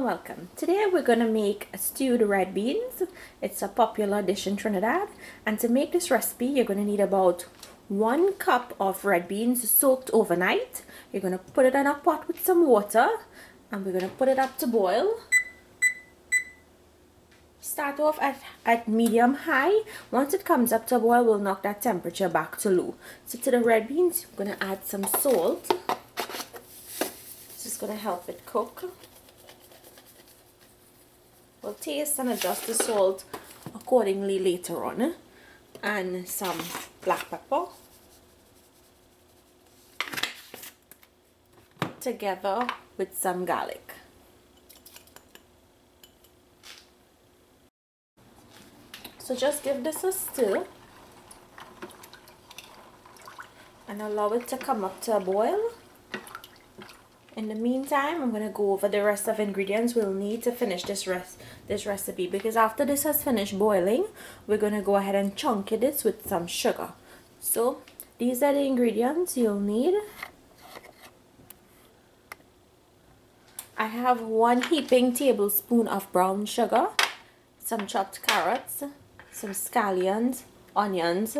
and welcome. Today we're going to make stewed red beans. It's a popular dish in Trinidad, and to make this recipe you're going to need about 1 cup of red beans soaked overnight. You're going to put it in a pot with some water and we're going to put it up to boil. Start off at medium high. Once it comes up to boil, we'll knock that temperature back to low. So to the red beans, I'm going to add some salt. This is going to help it cook. We'll taste and adjust the salt accordingly later on. And some black pepper. Together with some garlic. So just give this a stir and allow it to come up to a boil. In the meantime, I'm going to go over the rest of ingredients we'll need to finish this recipe, because after this has finished boiling, we're going to go ahead and chunky this with some sugar. So these are the ingredients you'll need. I have 1 heaping tablespoon of brown sugar, some chopped carrots, some scallions, onions,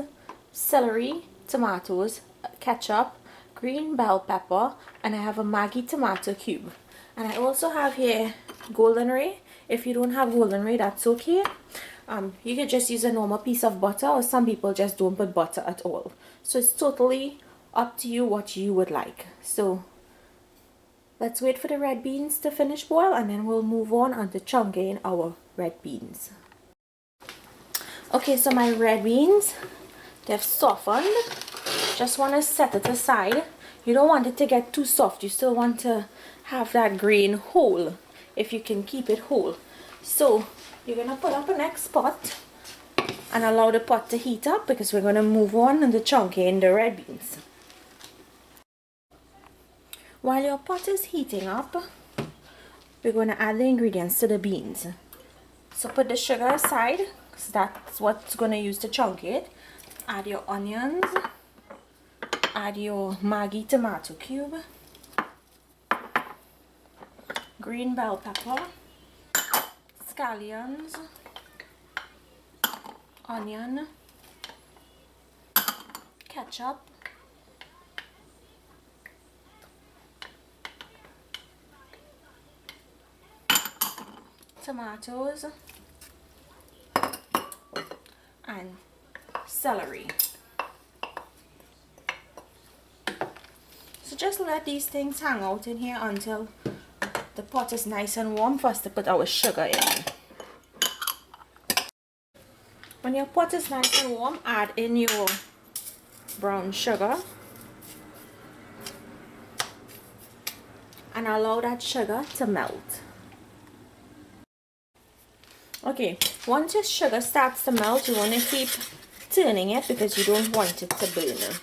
celery, tomatoes, ketchup, green bell pepper, and I have a Maggie tomato cube. And I also have here golden ray. If you don't have golden ray, that's okay. You could just use a normal piece of butter, or some people just don't put butter at all. So it's totally up to you what you would like. So let's wait for the red beans to finish boil, and then we'll move on to chunking our red beans. Okay, so my red beans, they've softened. Just want to set it aside. You don't want it to get too soft. You still want to have that grain whole, if you can keep it whole. So you're going to put up the next pot and allow the pot to heat up, because we're going to move on to chunking the red beans. While your pot is heating up, we're going to add the ingredients to the beans. So put the sugar aside, because that's what's going to use to chunk it. Add your onions. Add your Maggie tomato cube. Green bell pepper. Scallions. Onion. Ketchup. Tomatoes. And celery. So just let these things hang out in here until the pot is nice and warm for us to put our sugar in. When your pot is nice and warm, add in your brown sugar and allow that sugar to melt. Okay, once your sugar starts to melt, you want to keep turning it because you don't want it to burn.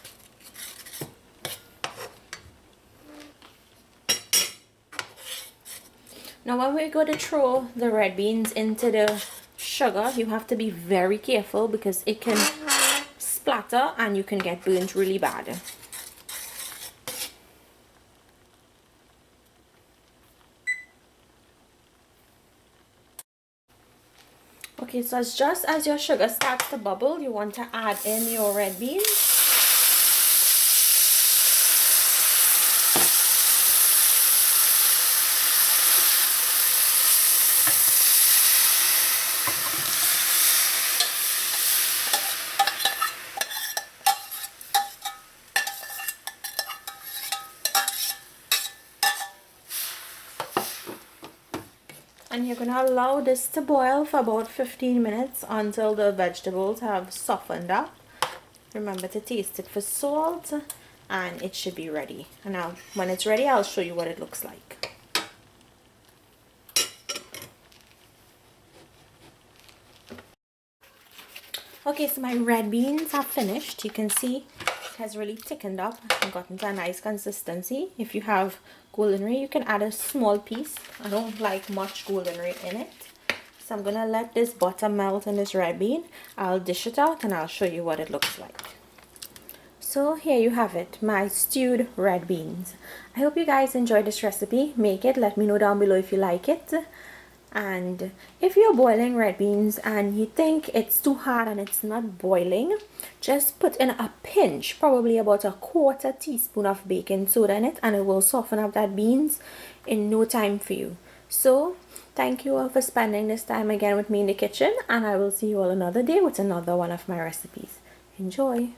Now when we go to throw the red beans into the sugar, you have to be very careful because it can splatter and you can get burnt really bad. Okay, so it's just as your sugar starts to bubble, you want to add in your red beans. And you're going to allow this to boil for about 15 minutes until the vegetables have softened up. Remember to taste it for salt, and it should be ready. And now when it's ready, I'll show you what it looks like. Okay, so my red beans are finished. You can see it has really thickened up and gotten to a nice consistency. If you have golden ray, you can add a small piece. I don't like much golden ray in it, so I'm gonna let this butter melt in this red bean. I'll dish it out and I'll show you what it looks like. So here you have it, my stewed red beans. I hope you guys enjoyed this recipe. Make it, let me know down below if you like it. And if you're boiling red beans and you think it's too hard and it's not boiling, just put in a pinch, probably about a quarter teaspoon of baking soda in it, and it will soften up that beans in no time for you. So thank you all for spending this time again with me in the kitchen, and I will see you all another day with another one of my recipes. Enjoy.